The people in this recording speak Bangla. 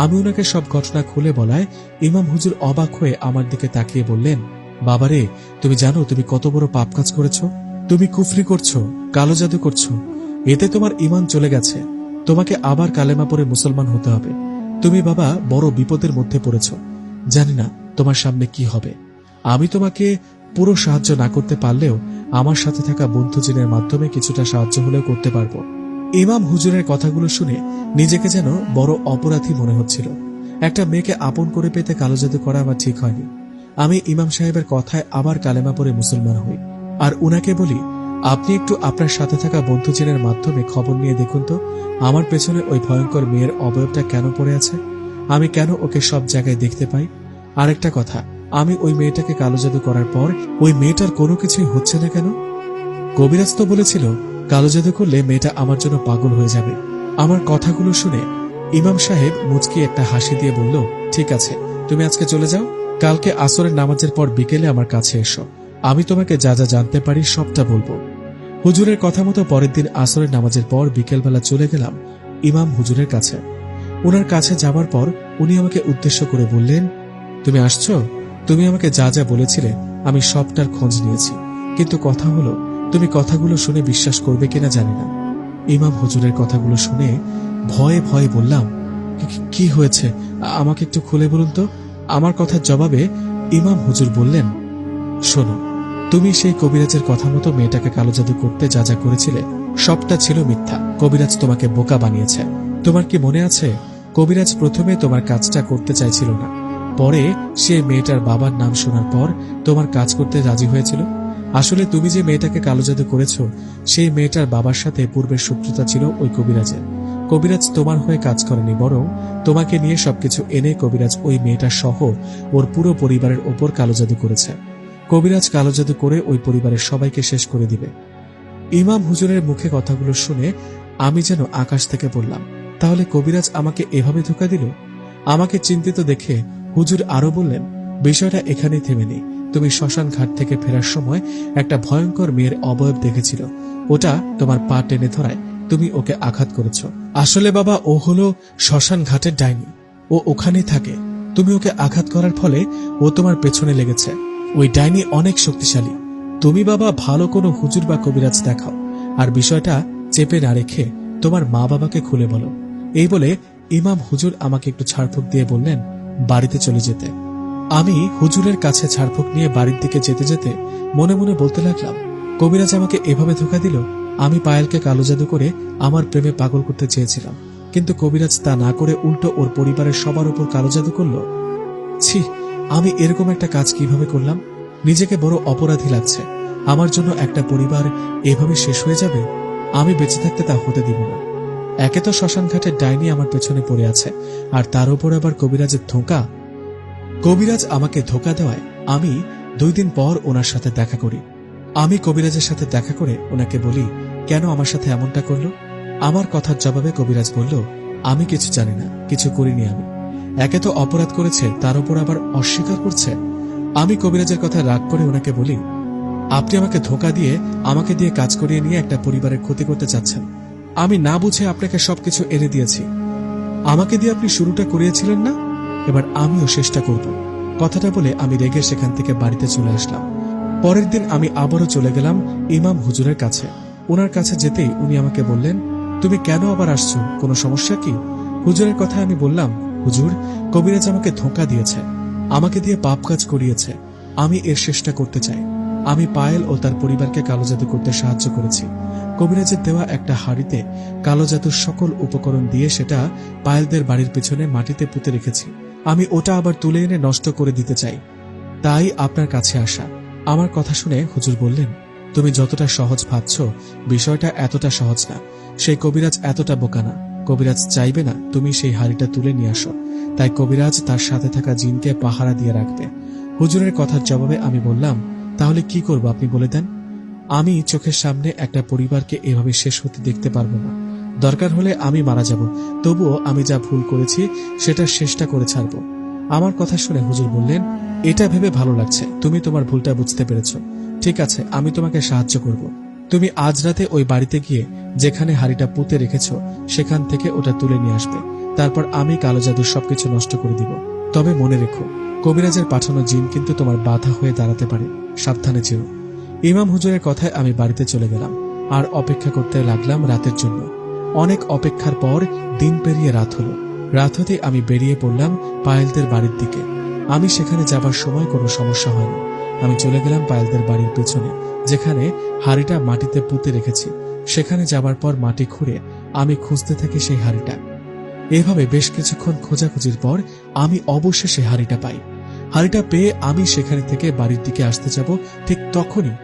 আমি ওনাকে সব ঘটনা খুলে বলায় ইমাম হুজুর অবাক হয়ে আমার দিকে তাকিয়ে বললেন, বাবারে, তুমি জানো তুমি কত বড় পাপ কাজ করেছ? তুমি কুফরি করছো, কালো জাদু করছো। এতে তোমার ঈমান চলে গেছে। তোমাকে আবার কালেমা পড়ে মুসলমান হতে হবে। তুমি বাবা বড় বিপদের মধ্যে পড়েছ। জানি না তোমার সামনে কি হবে। আমি তোমাকে পুরো সাহায্য না করতে পারলেও আমার সাথে থাকা বন্ধুজনের মাধ্যমে কিছুটা সাহায্য হলেও করতে পারবো। ইমাম হুজুরের কথাগুলো শুনে নিজেকে যেন বড় অপরাধী মনে হচ্ছিল। একটা মেয়েকে আপন করে পেতে কালো জাদু করা আমার ঠিক হয়নি। আমি ইমাম সাহেবের কথায় আবার কালেমা পড়ে মুসলমান হই, আর উনাকে বলি, আপনি একটু আপনার সাথে থাকা বন্ধুজনের মাধ্যমে খবর নিয়ে দেখুন তো আমার পেছনে ওই ভয়ঙ্কর মেয়ের অবয়বটা কেন পড়ে আছে। আমি কেন ওকে সব জায়গায় দেখতে পাই? আরেকটা কথা, আমি ওই মেয়েটাকে কালো জাদু করার পর ওই মেয়েটার কোনো কিছুই হচ্ছে না কেন? কবিরাজ তো বলেছিল কালো জাদু করলে মেয়েটা আমার জন্য পাগল হয়ে যাবে। আমার কথাগুলো শুনে ইমাম সাহেব মুচকি একটা হাসি দিয়ে বলল, ঠিক আছে, তুমি আজকে চলে যাও। কালকে আসরের নামাজের পর বিকেলে আমার কাছে এসো। আমি তোমাকে যা যা জানতে পারি সবটা বলবো। হুজুরের কথা মতো পরের দিন আসরের নামাজের পর বিকেলবেলা চলে গেলাম ইমাম হুজুরের কাছে। উনার কাছে যাবার পর উনি আমাকে উদ্দেশ্য করে বললেন, তুমি আসছো? তুমি আমাকে যা যা বলেছিলে আমি সবটার খোঁজ নিয়েছি, কিন্তু কথা হলো তুমি কথাগুলো শুনে বিশ্বাস করবে কিনা জানি না। ইমাম হুজুরের কথাগুলো শুনে ভয়ে ভয়ে বললাম, কি হয়েছে আমাকে একটু খুলে বলুন তো। আমার কথার জবাবে ইমাম হুজুর বললেন, শোনো, তুমি সেই কবিরাজের কথা মতো মেয়েটাকে কালো জাদু করতে যা যা করেছিলে সবটা ছিল মিথ্যা। কবিরাজ তোমাকে বোকা বানিয়েছে। তোমার কি মনে আছে, কবিরাজ প্রথমে তোমার কাজটা করতে চাইছিল না, পরে সে মেয়েটার বাবার নাম শোনার পর তোমার কাজ করতে রাজি হয়েছিল। আসলে তুমি যে মেয়েটাকে কালো জাদু করেছ সেই মেয়েটার বাবার সাথে পূর্বের শত্রুতা ছিল ওই কবিরাজের। কবিরাজ তোমার হয়ে কাজ করেনি, বরং তোমাকে নিয়ে সবকিছু এনে কবিরাজ ওই মেয়েটার সহ ওর পুরো পরিবারের ওপর কালো জাদু করেছে। কবিরাজ কালো জাদু করে ওই পরিবারের সবাইকে শেষ করে দিবে। ইমাম হুজুরের মুখে কথাগুলো শুনে আমি যেন আকাশ থেকে পড়লাম। তাহলে কবিরাজ আমাকে এভাবে ধোঁকা দিল? আমাকে চিন্তিত দেখে হুজুর আরো বললেন, বিষয়টা এখানেই থেমে নেই। তুমি শ্মশান ঘাট থেকে ফেরার সময় একটা ভয়ঙ্কর মেয়ের অবয়ব দেখেছিল। ওটা তোমার পা টেনে ধরায় তুমি ওকে আঘাত করেছ। আসলে বাবা ও হলো শ্মশান ঘাটের ডাইনি। ও ওখানেই থাকে। তুমি ওকে আঘাত করার ফলে ও তোমার পেছনে লেগেছে। ওই ডাইনি অনেক শক্তিশালী। তুমি বাবা ভালো কোনো হুজুর বা কবিরাজ দেখাও, আর বিষয়টা চেপে না রেখে তোমার মা বাবাকে খুলে বলো। এই বলে ইমাম হুজুর আমাকে একটু ছাড়ফুঁক দিয়ে বললেন বাড়িতে চলে যেতে। আমি হুজুরের কাছে ছাড়ফুঁক নিয়ে বাড়ির দিকে যেতে যেতে মনে মনে বলতে লাগলাম, কবিরাজ আমাকে এভাবে ধোঁকা দিল। আমি পায়েলকে কালো জাদু করে আমার প্রেমে পাগল করতে চেয়েছিলাম, কিন্তু কবিরাজ তা না করে উল্টো ওর পরিবারের সবার উপর কালো জাদু করল। ছি, আমি এরকম একটা কাজ কিভাবে করলাম? নিজেকে বড় অপরাধী লাগছে। আমার জন্য একটা পরিবার এভাবে শেষ হয়ে যাবে? আমি বেঁচে থাকতে তা হতে দিব না। একে তো শ্মশান ঘাটের ডাইনি আমার পেছনে পড়ে আছে, আর তার উপর আবার কবিরাজের ধোঁকা। কবিরাজ আমাকে ধোঁকা দেওয়ায় আমি 2 দিন পর ওনার সাথে দেখা করি। আমি কবিরাজের সাথে দেখা করে ওনাকে বলি, কেন আমার সাথে এমনটা করলো? আমার কথার জবাবে কবিরাজ বলল, আমি কিছু জানি না, কিছু করিনি আমি। একে তো অপরাধ করেছে, তার উপর আবার অস্বীকার করছে। আমি কবিরাজের কথা রাগ করে ওনাকে বলি, আপনি আমাকে ধোঁকা দিয়ে আমাকে দিয়ে কাজ করিয়ে নিয়ে একটা পরিবারের ক্ষতি করতে চাচ্ছেন। আমি না বুঝে আপনাকে সবকিছু এনে দিয়েছি। আমাকে দিয়ে আপনি শুরুটা করিয়েছিলেন না, এবার আমিও চেষ্টা করব। কথাটা বলে আমি রেগে সেখান থেকে বাড়িতে চলে আসলাম। পরের দিন আমি আবারও চলে গেলাম ইমাম হুজুরের কাছে। ওনার কাছে যেতেই উনি আমাকে বললেন, তুমি কেন আবার আসছো, কোনো সমস্যা কি? হুজুরের কথা আমি বললাম, হুজুর, কবিরাজ আমাকে ধোঁকা দিয়েছে, আমাকে দিয়ে পাপ কাজ করিয়েছে। আমি এর চেষ্টা করতে চাই। আমি পায়েল ও তার পরিবারকে কালো জাদু করতে সাহায্য করেছি। কবিরাজের দেওয়া একটা হাড়িতে কালো জাদুর সকল উপকরণ দিয়ে সেটা পায়েলদের বাড়ির পিছনে মাটিতে পুঁতে রেখেছি। আমি ওটা আবার তুলে এনে নষ্ট করে দিতে চাই, তাই আপনার কাছে আসা। আমার কথা শুনে হুজুর বললেন, তুমি যতটা সহজ ভাবছ বিষয়টা এতটা সহজ না। সেই কবিরাজ এতটা বোকা না। কবিরাজ চাইবে না তুমি সেই হাড়িটা তুলে নিয়ে আসো, তাই কবিরাজ তার সাথে থাকা জিনকে পাহারা দিয়ে রাখবে। হুজুরের কথার জবাবে আমি বললাম, তাহলে কি করব আপনি বলে দেন। আমি চোখের সামনে একটা পরিবারকে এভাবে শেষ হতে দেখতে পারবো না। দরকার হলে আমি মারা যাব, তবুও আমি যা ভুল করেছি সেটা শেষটা করে ছাড়ব। আমার কথা শুনে হুজুর বললেন, এটা ভেবে ভালো লাগছে, তুমি তোমার ভুলটা বুঝতে পেরেছ। ঠিক আছে, আমি তোমাকে সাহায্য করব। তুমি আজ রাতে ওই বাড়িতে গিয়ে যেখানে হাড়িটা পুঁতে রেখেছ সেখান থেকে ওটা তুলে নিয়ে আসবে। তারপর আমি কালো জাদুর সবকিছু নষ্ট করে দিব। তবে মনে রেখো, কবিরাজের পাঠানো জিন কিন্তু তোমার বাধা হয়ে দাঁড়াতে পারে, সাবধানে যেও। ইমাম হুজুরের কথায় আমি বাড়িতে চলে গেলাম আর অপেক্ষা করতে লাগলাম রাতের জন্য। অনেক অপেক্ষার পর দিন পেরিয়ে রাত হলো। রাত হতে আমি বেরিয়ে পড়লাম পায়েলদের বাড়ির দিকে। আমি সেখানে যাবার সময় কোনো সমস্যা হয়নি। আমি চলে গেলাম পায়েলদের বাড়ির পেছনে, যেখানে হাড়িটা মাটিতে পুঁতে রেখেছি। সেখানে যাবার পর মাটি খুঁড়ে আমি খুঁজতে থাকি সেই হাড়িটা। এভাবে বেশ কিছুক্ষণ খোঁজাখুঁজির পর আমি অবশেষে হাড়িটা পাই। হাড়িটা পেয়ে আমি সেখানে থেকে বাড়ির দিকে আসতে যাব, ঠিক তখনই